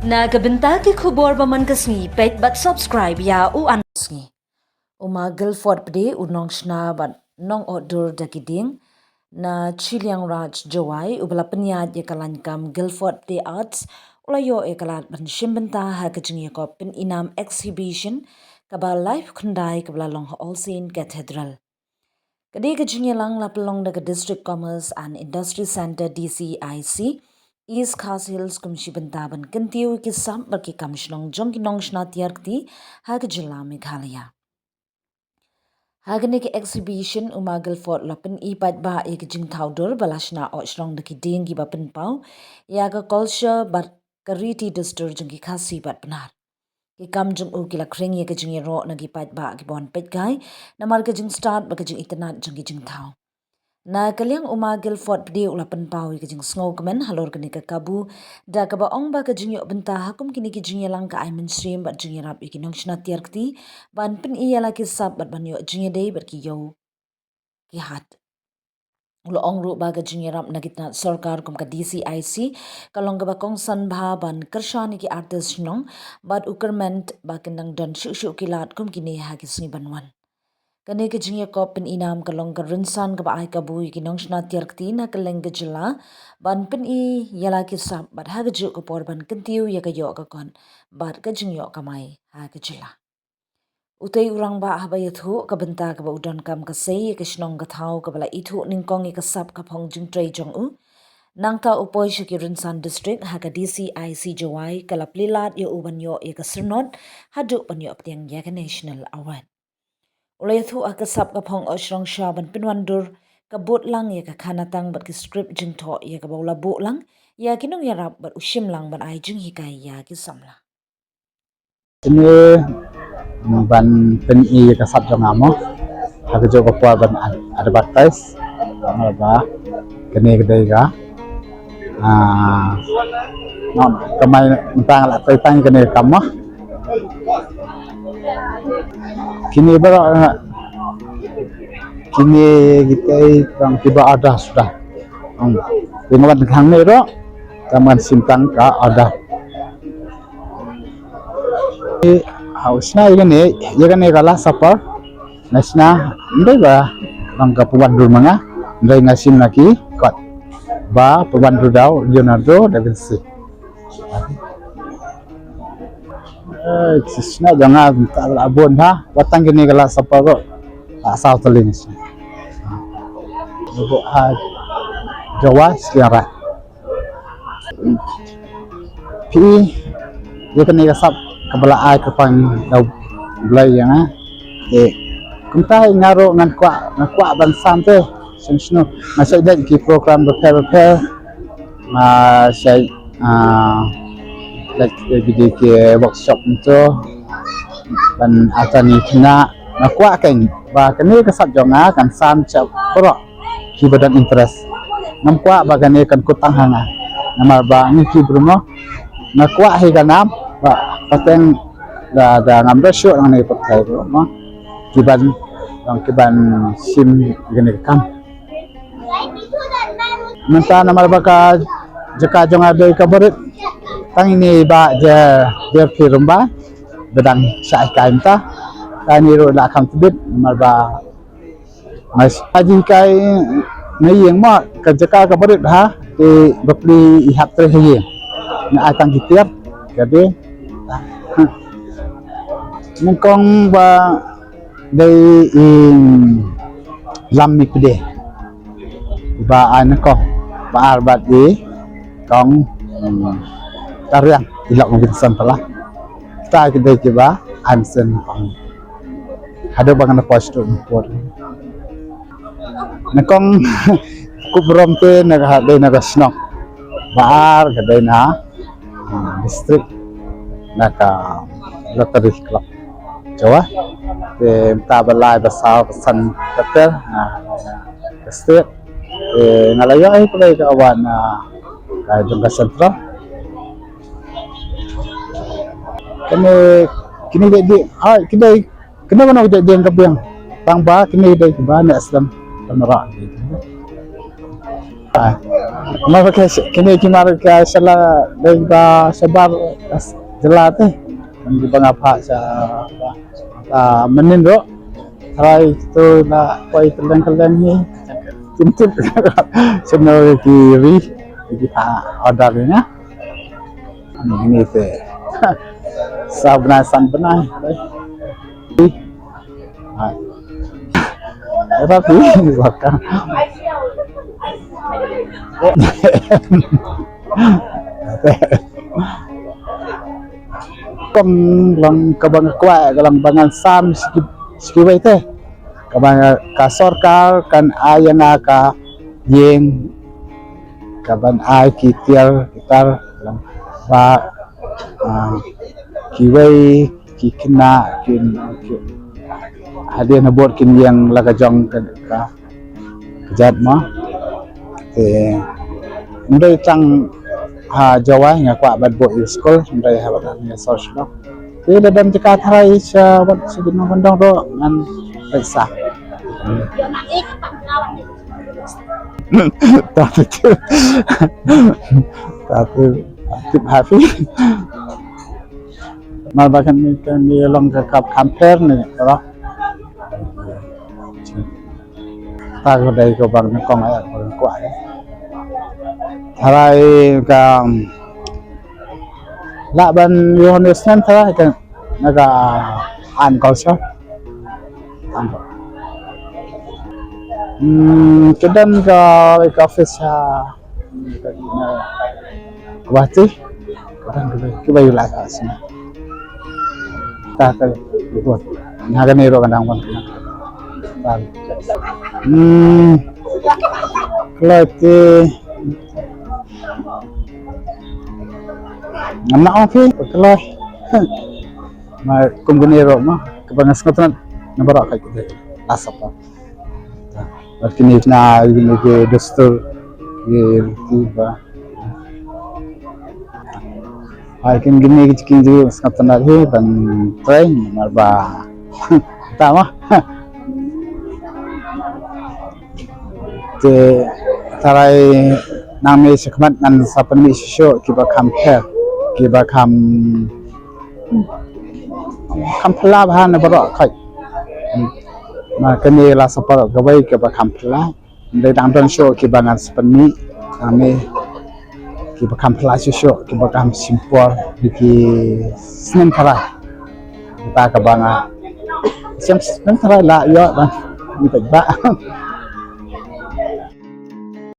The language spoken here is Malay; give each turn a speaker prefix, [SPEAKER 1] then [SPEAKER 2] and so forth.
[SPEAKER 1] Nagabenta ki khubor baman kasngi pet bat subscribe ya u anasngi. Uma Guildford pde unong shna bat nong odur dakiding na Chiliang Raj Jawai ubala penyat ya kalankam Guildford pde arts ulayo ekalat ban shimbenta ha kajingi ko pin inam exhibition kabal life kundai kabala long All Saint Cathedral. Kadi kajingi lang lapalong daga District Commerce and Industry Center DCIC East Khas Hills kumshi bentaban kentiu ki sam barki kamshnong jong ki nong shna tiarkti hag jilla Meghalaya. Hagane ki exhibition umagal fort lapen ipat ba ek jing thaudur balashna o shrong daki ding ki bapen pau yaga culture bar kariti distur jong ki khasi bat benar. Ki kam jong u ki la kring ye jing ro nagi pat ba ki bon pet gai namar ka jing start ba ka jing itanat jong ki jing thau. Na kaliang umagil fort pdi ulapan pau ke jing snow kemen halor kini ke kabu da ka ba ong ba ke jing benta hakum kini ke jing lang ka ai mainstream bat jing rap iki nong shna tiarkti ban pin iya la ki sab bat ban yo jing dei ber ki yo ki hat ulo ong ru ba ke jing rap nagitna sarkar kum ka DCIC kalong ka ba kong san bha ban kershani ki artist nong bat ukerment ba kendang don shu shu kilat kum kini ha ki singi banwan. Kani ke jingya ko pin inam kalong ka rinsan ka baay ka bui ki nong shna tiarkti na kaleng ka jila ban pin i yala ki sab bat ha ka juk ka por ban kentiu ya ka yo ka kon bat ka jingyo ka mai ha ka jila. Utay urang ba haba yathu ka benta ka ba udon kam ka say ka shnong ka thau ka bala ithu ningkong i ka sab ka phong jing tray jong u. Nang ta upoy siya ki rinsan district ha ka DCIC Jawai ka laplilat yo uban yo i ka sernot haduk pan yo aptiang ya ka national award. Ulay thu akasap ka phong osrong shaban pinwandur kabut lang ya ka kanatang bat ki script jing tho ya ka bawla bu lang ya kinong yarap bat ushim lang ban ay jing hikay ya ki samla.
[SPEAKER 2] Ini ban pen i kasap jong amo ha jo ko ban advertise ba kene gede ga non kamay mentang la tay tang kene kamah kini bara kini kita bang tiba ada sudah dengan hang nero taman simpang ka ada hausna igane kala sapar nasna ndai ba bang ka puan dur manga ndai ngasim naki kot ba puan dur daw Leonardo da Vinci sisna jangan tak abon ha watang gini kala sapar ro asal teling sih Jawa sekarang pi dia kena kasap kebala ai kepang dau belai yang kumtai ngaro ngan kwa ban sampe sensno masai dak ki program repair masai like video ke workshop itu ban atani kena nakwa kan ba kene kasap jonga kan sam chap pro ki badan interest namkwa ba kene kan kutang hanga namar ba ni ki bruno nakwa hi ganam ba pateng da ngamda syo ngane pakai ko ma kiban sim gene kam menta namar ba ka jaka jonga de kabarit tang ini ba je firumba bedang sai kaimta tani ro la kam tibit marba mas aji kai nayeng ma ka jaka ka barit ha te bapli ihap tre haye na atang gitiap kade mungkong ba dai in lammi pede ba an ko ba arbat di kong tariang ilok ngin pala ta kede kiba ansen kong ada bangan post import nakong kubrom te naghade nagasnok baar kadai na district naka lottery club Jawa te tabalai basal pesan kater state ngalayo ay pulay kawan kay Dunga Sentral kini di kidai kena mana udah dia kabiang tangba kini dai ba na Islam tamara Mar ka kini kimar ka sala dai ba sabar jelate di bangapa sa menindro try itu na koi keleng ni tintip semua kiri di ordernya ini teh sabna san benai tapi bahkan kom lang kabang kwa lang bangan sam skiway teh kabang kasorkar kan ayang ka yeng kaban ay kitir kitar lang ba kiway kikina kin hadir na bot kin yang lagajong ka kejat mo ndai chang Jawa nga kwa bad boy school ndai habat nga source no ti dadam jika tharai sa wat sigino bandong do ngan paisa tapi tip happy mal bakan ni kan ni long ke kap compare ni ro ta ko dai ko bang kong ay ko kwa tharai ka la ban yohanes nan tharai ka naga an culture kedan ka office Wati kan kita yula kasih tak buat naga nero kadang pun kelati anak oke kelai ma kumbenero mah kebangas ngotan nabarak kayak gitu asap kini na ini ke dastur tiba Aikin gini cikin juga sekatan lagi dan train marba tama te tarai nami sekmat nan sapan mi sho kiba compare kiba kampla bahan baro kai ma kini la sapar gabai kiba kampla ndai dang don sho kiba ngan sapan mi nami kiba kampla sho kiba kam simpor diki senen tara kita kabanga sem senen tara la yo ba ni ba